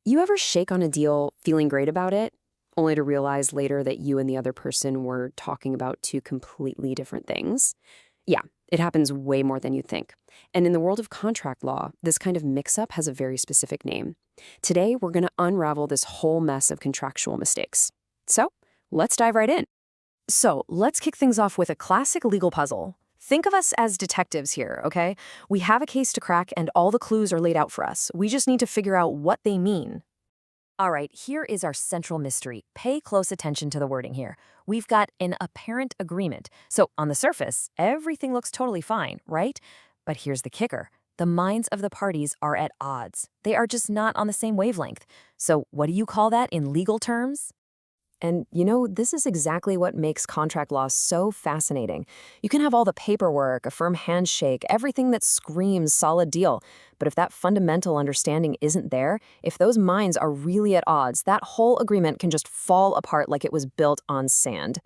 You ever shake on a deal feeling great about it, only to realize later that you and the other person were talking about two completely different things? Yeah, it happens way more than you think. And in the world of contract law, this kind of mix-up has a very specific name. Today, we're going to unravel this whole mess of contractual mistakes. So, let's dive right in. So let's kick things off with a classic legal puzzle. Think of us as detectives here, okay? We have a case to crack and all the clues are laid out for us. We just need to figure out what they mean. All right, here is our central mystery. Pay close attention to the wording here. We've got an apparent agreement. So on the surface, everything looks totally fine, right? But here's the kicker. The minds of the parties are at odds. They are just not on the same wavelength. So what do you call that in legal terms? And this is exactly what makes contract law so fascinating. You can have all the paperwork, a firm handshake, everything that screams solid deal. But if that fundamental understanding isn't there, if those minds are really at odds, that whole agreement can just fall apart like it was built on sand.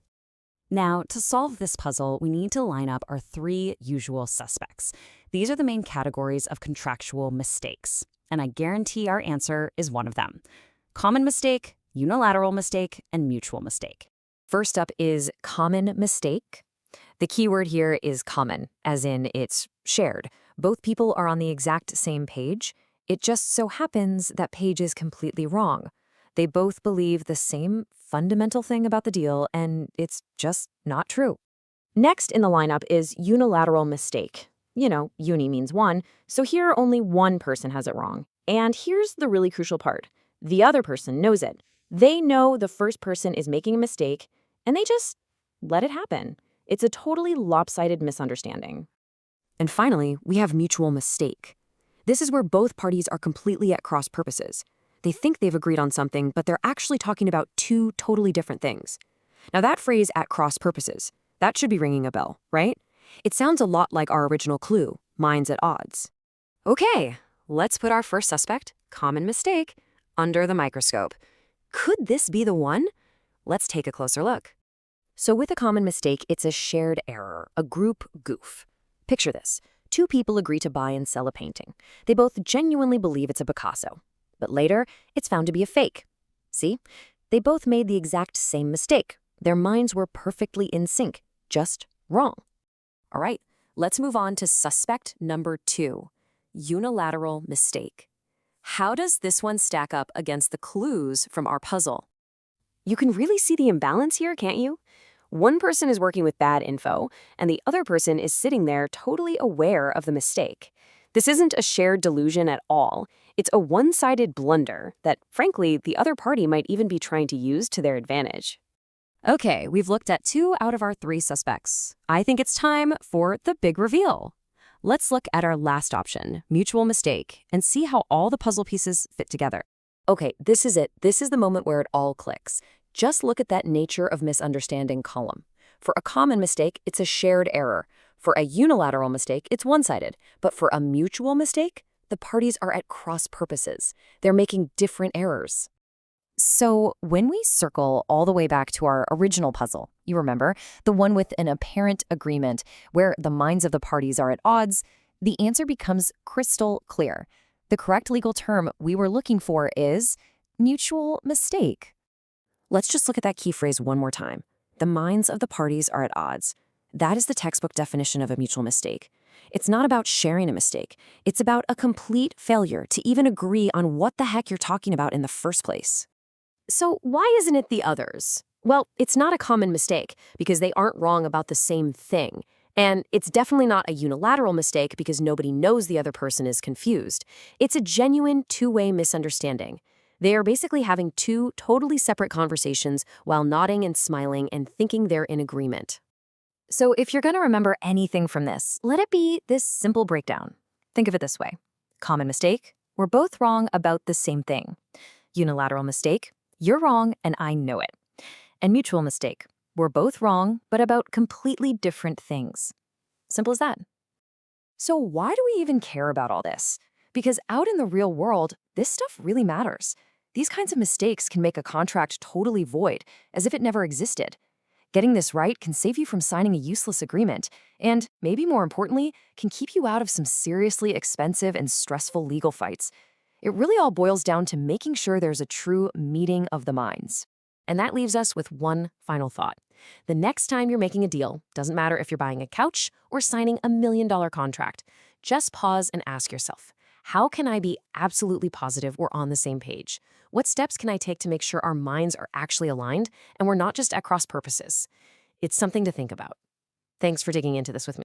Now, to solve this puzzle, we need to line up our three usual suspects. These are the main categories of contractual mistakes, and I guarantee our answer is one of them. Common mistake, unilateral mistake, and mutual mistake. First up is common mistake. The key word here is common, as in it's shared. Both people are on the exact same page. It just so happens that page is completely wrong. They both believe the same fundamental thing about the deal, and it's just not true. Next in the lineup is unilateral mistake. Uni means one, so here only one person has it wrong. And here's the really crucial part. The other person knows it. They know the first person is making a mistake, and they just let it happen. It's a totally lopsided misunderstanding. And finally, we have mutual mistake. This is where both parties are completely at cross purposes. They think they've agreed on something, but they're actually talking about two totally different things. Now that phrase, at cross purposes, that should be ringing a bell, right? It sounds a lot like our original clue, minds at odds. Okay, let's put our first suspect, common mistake, under the microscope. Could this be the one? Let's take a closer look. So with a common mistake, it's a shared error, a group goof. Picture this. Two people agree to buy and sell a painting. They both genuinely believe it's a Picasso. But later, it's found to be a fake. See? They both made the exact same mistake. Their minds were perfectly in sync, just wrong. All right, let's move on to suspect number 2, unilateral mistake. How does this one stack up against the clues from our puzzle? You can really see the imbalance here, can't you? One person is working with bad info, and the other person is sitting there totally aware of the mistake. This isn't a shared delusion at all. It's a one-sided blunder that, frankly, the other party might even be trying to use to their advantage. Okay, we've looked at 2 out of our 3 suspects. I think it's time for the big reveal. Let's look at our last option, mutual mistake, and see how all the puzzle pieces fit together. Okay, this is it. This is the moment where it all clicks. Just look at that nature of misunderstanding column. For a common mistake, it's a shared error. For a unilateral mistake, it's one-sided. But for a mutual mistake, the parties are at cross purposes. They're making different errors. So when we circle all the way back to our original puzzle, you remember, the one with an apparent agreement where the minds of the parties are at odds, the answer becomes crystal clear. The correct legal term we were looking for is mutual mistake. Let's just look at that key phrase one more time. The minds of the parties are at odds. That is the textbook definition of a mutual mistake. It's not about sharing a mistake. It's about a complete failure to even agree on what the heck you're talking about in the first place. So why isn't it the others? Well, it's not a common mistake because they aren't wrong about the same thing. And it's definitely not a unilateral mistake because nobody knows the other person is confused. It's a genuine two-way misunderstanding. They are basically having 2 totally separate conversations while nodding and smiling and thinking they're in agreement. So if you're going to remember anything from this, let it be this simple breakdown. Think of it this way. Common mistake, we're both wrong about the same thing. Unilateral mistake, you're wrong and I know it. And mutual mistake, we're both wrong but about completely different things. Simple as that. So why do we even care about all this? Because out in the real world, this stuff really matters. These kinds of mistakes can make a contract totally void, as if it never existed. Getting this right can save you from signing a useless agreement, and, maybe more importantly, can keep you out of some seriously expensive and stressful legal fights. It really all boils down to making sure there's a true meeting of the minds. And that leaves us with one final thought. The next time you're making a deal, doesn't matter if you're buying a couch or signing $1 million contract, just pause and ask yourself, how can I be absolutely positive we're on the same page? What steps can I take to make sure our minds are actually aligned and we're not just at cross purposes? It's something to think about. Thanks for digging into this with me.